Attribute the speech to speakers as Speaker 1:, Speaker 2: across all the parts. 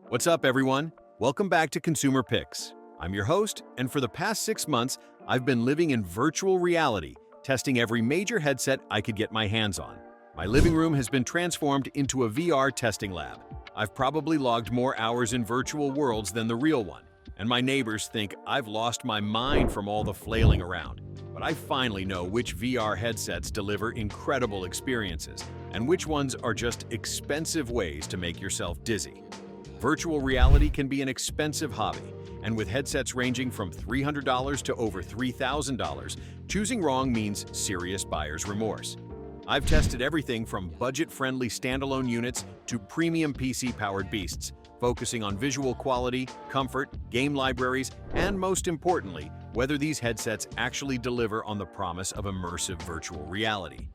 Speaker 1: What's up, everyone? Welcome back to Consumer Picks. I'm your host, and for the past 6 months, I've been living in virtual reality, testing every major headset I could get my hands on. My living room has been transformed into a VR testing lab. I've probably logged more hours in virtual worlds than the real one, and my neighbors think I've lost my mind from all the flailing around. But I finally know which VR headsets deliver incredible experiences, and which ones are just expensive ways to make yourself dizzy. Virtual reality can be an expensive hobby, and with headsets ranging from $300 to over $3,000, choosing wrong means serious buyer's remorse. I've tested everything from budget-friendly standalone units to premium PC-powered beasts, focusing on visual quality, comfort, game libraries, and most importantly, whether these headsets actually deliver on the promise of immersive virtual reality.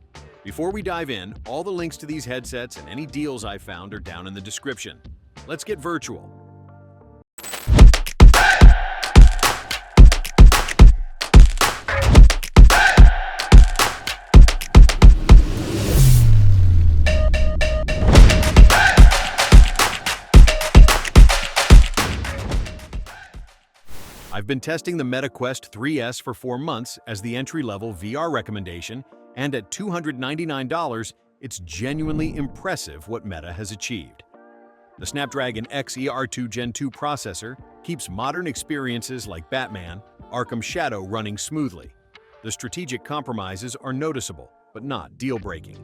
Speaker 1: Before we dive in, all the links to these headsets and any deals I found are down in the description. Let's get virtual. I've been testing the Meta Quest 3S for 4 months as the entry-level VR recommendation, and at $299, it's genuinely impressive what Meta has achieved. The Snapdragon X ER2 Gen 2 processor keeps modern experiences like Batman, Arkham Shadow running smoothly. The strategic compromises are noticeable, but not deal-breaking.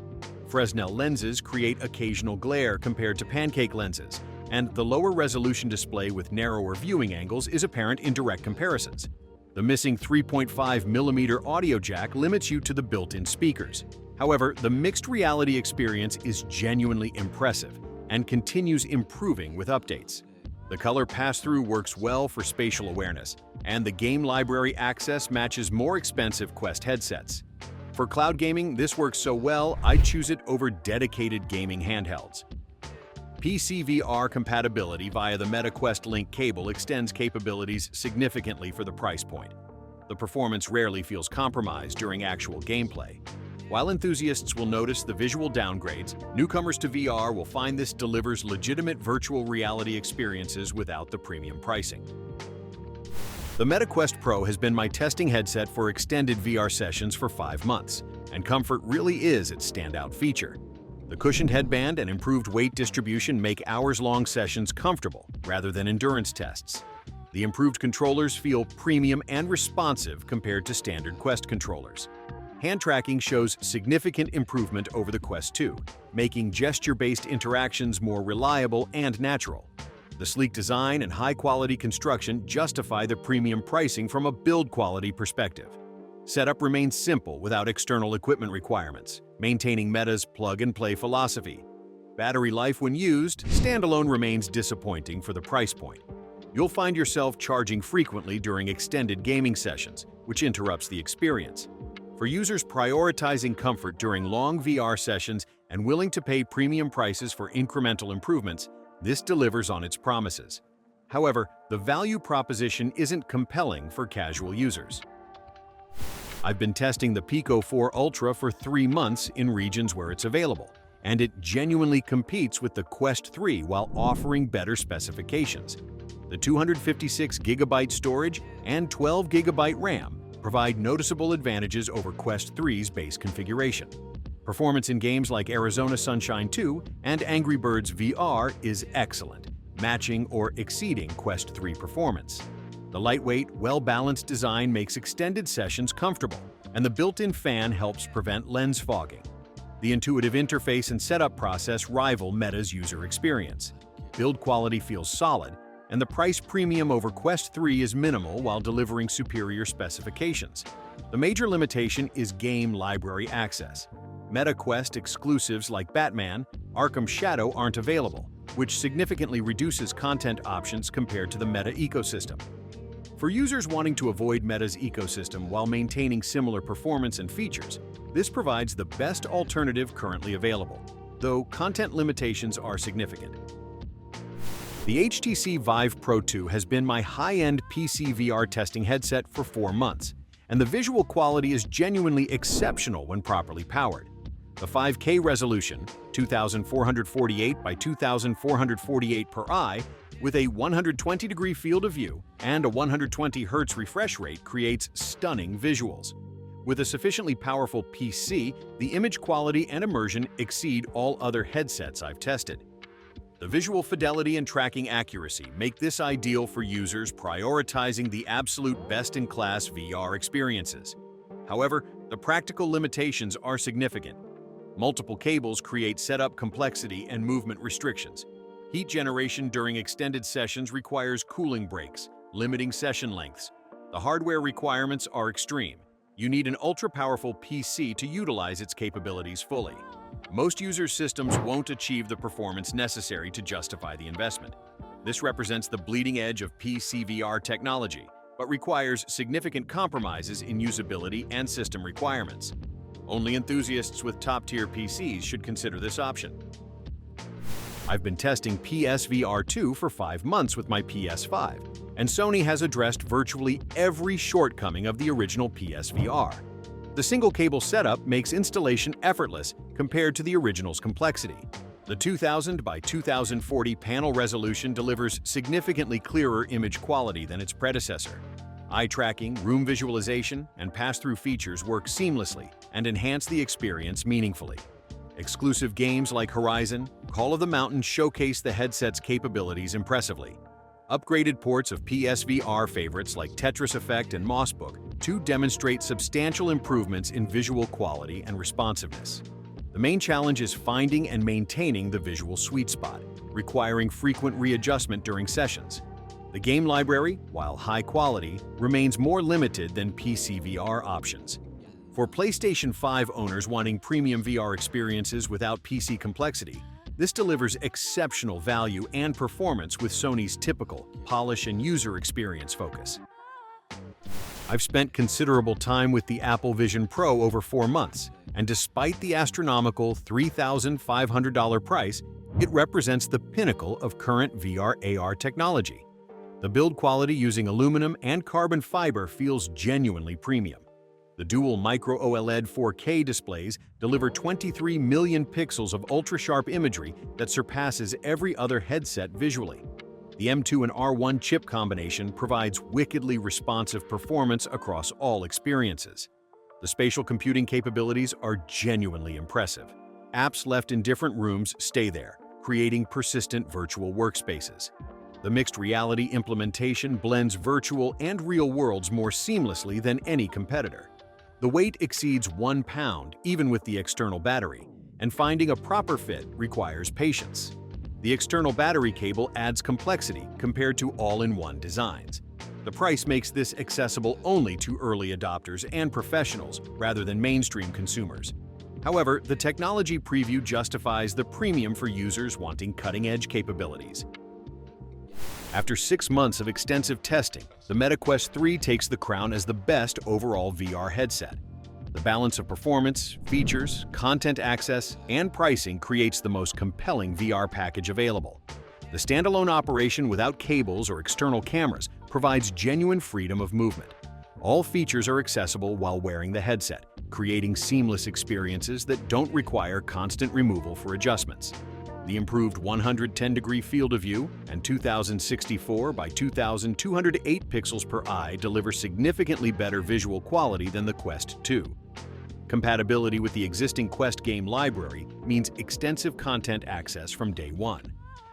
Speaker 1: Fresnel lenses create occasional glare compared to pancake lenses, and the lower resolution display with narrower viewing angles is apparent in direct comparisons. The missing 3.5mm audio jack limits you to the built-in speakers. However, the mixed reality experience is genuinely impressive and continues improving with updates. The color pass-through works well for spatial awareness, and the game library access matches more expensive Quest headsets. For cloud gaming, this works so well, I'd choose it over dedicated gaming handhelds. PC VR compatibility via the Meta Quest Link cable extends capabilities significantly for the price point. The performance rarely feels compromised during actual gameplay. While enthusiasts will notice the visual downgrades, newcomers to VR will find this delivers legitimate virtual reality experiences without the premium pricing. The Meta Quest Pro has been my testing headset for extended VR sessions for 5 months, and comfort really is its standout feature. The cushioned headband and improved weight distribution make hours-long sessions comfortable rather than endurance tests. The improved controllers feel premium and responsive compared to standard Quest controllers. Hand tracking shows significant improvement over the Quest 2, making gesture-based interactions more reliable and natural. The sleek design and high-quality construction justify the premium pricing from a build quality perspective. Setup remains simple without external equipment requirements, maintaining Meta's plug-and-play philosophy. Battery life when used, standalone remains disappointing for the price point. You'll find yourself charging frequently during extended gaming sessions, which interrupts the experience. For users prioritizing comfort during long VR sessions and willing to pay premium prices for incremental improvements, this delivers on its promises. However, the value proposition isn't compelling for casual users. I've been testing the Pico 4 Ultra for 3 months in regions where it's available, and it genuinely competes with the Quest 3 while offering better specifications. The 256GB storage and 12GB RAM provide noticeable advantages over Quest 3's base configuration. Performance in games like Arizona Sunshine 2 and Angry Birds VR is excellent, matching or exceeding Quest 3 performance. The lightweight, well-balanced design makes extended sessions comfortable, and the built-in fan helps prevent lens fogging. The intuitive interface and setup process rival Meta's user experience. Build quality feels solid, and the price premium over Quest 3 is minimal while delivering superior specifications. The major limitation is game library access. Meta Quest exclusives like Batman, Arkham Shadow aren't available, which significantly reduces content options compared to the Meta ecosystem. For users wanting to avoid Meta's ecosystem while maintaining similar performance and features, this provides the best alternative currently available, though content limitations are significant. The HTC Vive Pro 2 has been my high-end PC VR testing headset for 4 months, and the visual quality is genuinely exceptional when properly powered. The 5K resolution, 2448 by 2448 per eye, with a 120-degree field of view and a 120 Hz refresh rate creates stunning visuals. With a sufficiently powerful PC, the image quality and immersion exceed all other headsets I've tested. The visual fidelity and tracking accuracy make this ideal for users prioritizing the absolute best-in-class VR experiences. However, the practical limitations are significant. Multiple cables create setup complexity and movement restrictions. Heat generation during extended sessions requires cooling breaks, limiting session lengths. The hardware requirements are extreme. You need an ultra-powerful PC to utilize its capabilities fully. Most users' systems won't achieve the performance necessary to justify the investment. This represents the bleeding edge of PC VR technology, but requires significant compromises in usability and system requirements. Only enthusiasts with top-tier PCs should consider this option. I've been testing PSVR 2 for 5 months with my PS5, and Sony has addressed virtually every shortcoming of the original PSVR. The single-cable setup makes installation effortless compared to the original's complexity. The 2000 by 2040 panel resolution delivers significantly clearer image quality than its predecessor. Eye tracking, room visualization, and pass-through features work seamlessly and enhance the experience meaningfully. Exclusive games like Horizon, Call of the Mountain showcase the headset's capabilities impressively. Upgraded ports of PSVR favorites like Tetris Effect and Mossbook 2 demonstrate substantial improvements in visual quality and responsiveness. The main challenge is finding and maintaining the visual sweet spot, requiring frequent readjustment during sessions. The game library, while high quality, remains more limited than PC VR options. For PlayStation 5 owners wanting premium VR experiences without PC complexity, this delivers exceptional value and performance with Sony's typical polish and user experience focus. I've spent considerable time with the Apple Vision Pro over 4 months, and despite the astronomical $3,500 price, it represents the pinnacle of current VR/AR technology. The build quality using aluminum and carbon fiber feels genuinely premium. The dual micro OLED 4K displays deliver 23 million pixels of ultra-sharp imagery that surpasses every other headset visually. The M2 and R1 chip combination provides wickedly responsive performance across all experiences. The spatial computing capabilities are genuinely impressive. Apps left in different rooms stay there, creating persistent virtual workspaces. The mixed reality implementation blends virtual and real worlds more seamlessly than any competitor. The weight exceeds 1 pound, even with the external battery, and finding a proper fit requires patience. The external battery cable adds complexity compared to all-in-one designs. The price makes this accessible only to early adopters and professionals rather than mainstream consumers. However, the technology preview justifies the premium for users wanting cutting-edge capabilities. After 6 months of extensive testing, the Meta Quest 3 takes the crown as the best overall VR headset. The balance of performance, features, content access, and pricing creates the most compelling VR package available. The standalone operation without cables or external cameras provides genuine freedom of movement. All features are accessible while wearing the headset, creating seamless experiences that don't require constant removal for adjustments. The improved 110-degree field of view and 2064 by 2208 pixels per eye deliver significantly better visual quality than the Quest 2. Compatibility with the existing Quest game library means extensive content access from day one.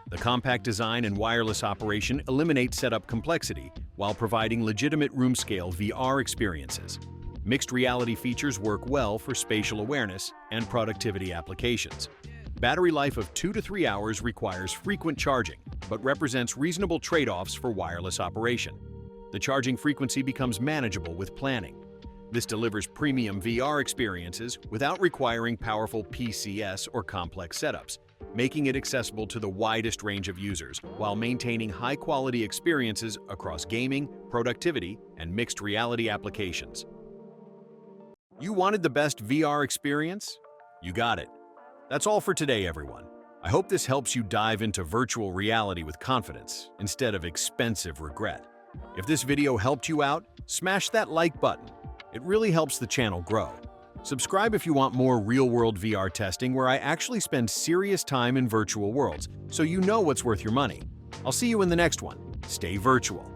Speaker 1: The compact design and wireless operation eliminate setup complexity while providing legitimate room-scale VR experiences. Mixed reality features work well for spatial awareness and productivity applications. Battery life of 2 to 3 hours requires frequent charging, but represents reasonable trade-offs for wireless operation. The charging frequency becomes manageable with planning. This delivers premium VR experiences without requiring powerful PCS or complex setups, making it accessible to the widest range of users while maintaining high-quality experiences across gaming, productivity, and mixed reality applications. You wanted the best VR experience? You got it. That's all for today, everyone. I hope this helps you dive into virtual reality with confidence instead of expensive regret. If this video helped you out, smash that like button. It really helps the channel grow. Subscribe if you want more real-world VR testing where I actually spend serious time in virtual worlds, so you know what's worth your money. I'll see you in the next one. Stay virtual.